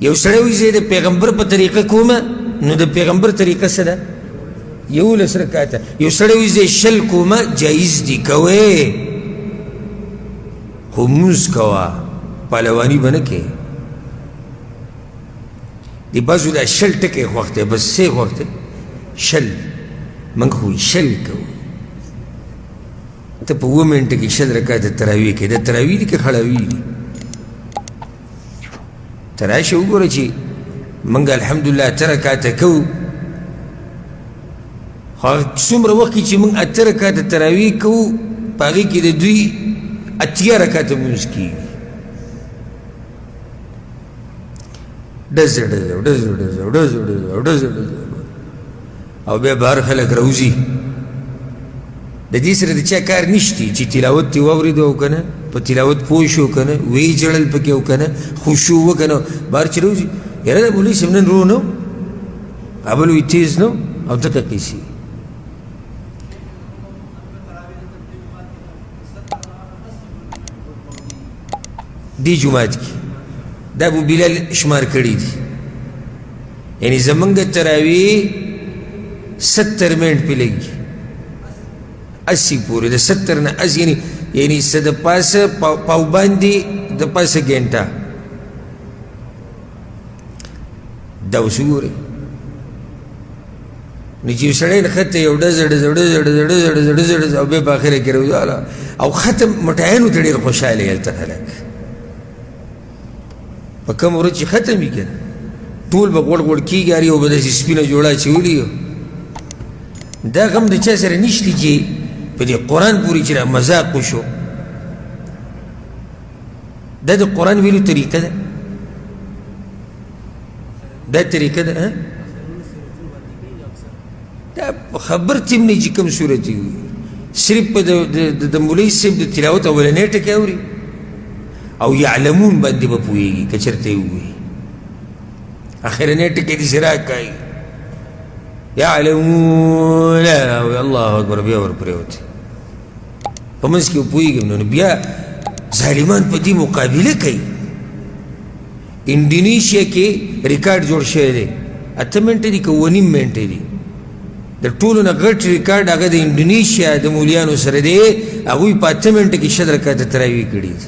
یو سړی وایي زه د پیغمبر په طریقه کومه نو د پیغمبر طریقه څه ده؟ 11 رکعته. یو سړی وایي زه 100 کومه جایز دي کوئ خو مونځ کوه پهلواني به نه کوې. د بعضو دا 100 ټکی خوښ دی بس څه خوښ دی 100 موږ خو 100 کوو. ته په 2 منټه کې 100 رکعته تراویح کوې د تراویح دي که خړاوي دي؟ ته راشه وګوره چې موږ الحمدلله 8 رکعته کوو خو څومره وخت کې چې موږ 8 رکعته تراویح کوو په هغې کې د دوی 8 رکعته لمونځ کېږي. ډزه ډزه ډزه ډزه ډزه ډزه ډزه ډزه او بیا بهر خلک راوځي. د دې سره د چا کار نشتی چې تلاوت دې واورېدو او که نه په تلاوت پوه شو که نه ویې جړل پکې او که نه خشوع وکړه نو بهر چې راوځي یاره دا مولوي صاحب نن رو نه ابل وي تیز نه او دقه قیسې. دې جومات کې دا ابو بلال شمار کړي دي یعنی زمونږ تراویح 70 منټ پې لګي 80 پورې د 70 نه 80 یعنی څه د پاسه پاوباندې د پاسه ګنټه دا اوس وګورئ نو چې سړی نښته یو ډزه ډزه ډزه ډزه ډزه ډزه ډزه ډزه او بیا په اخره کې راوځاله او ختم مټیانو ته ډېر خوشحاله هلته خلک په کوم ورځ چې ختم وي که نه ټول به غوړ غوړ کېږي هر یو به داسې سپینه جوړه اچولي دا غم د چا سره نشته چې په دې قرآن پورې چې را مذاق وشو. دا د قرآن ویلو طریقه ده دا طریقه ده دا خبر تیم نه چې کوم صورت وي صرف په د مولوي صاحب د تلاوت اولنی ټکی اوري او یعلمون باندې به پوهېږي که چېرته یې ووایي اخرنی ټکی دې سراک کوي یعلمون الله اکبر بیا ورپرېوتې په منځ کې پوهېږم نو بیا ظالمان په دې مقابله کوي. انډونیشیا کې ریکارډ جوړ شوی دی 8 منټه دي که 9 منټه دي د ټولو نه غټ ریکارډ هغه د انډونیشیا د مولیانو سره دی هغوی په 8 منټه کې 100 رکعته تراویح کړي دي.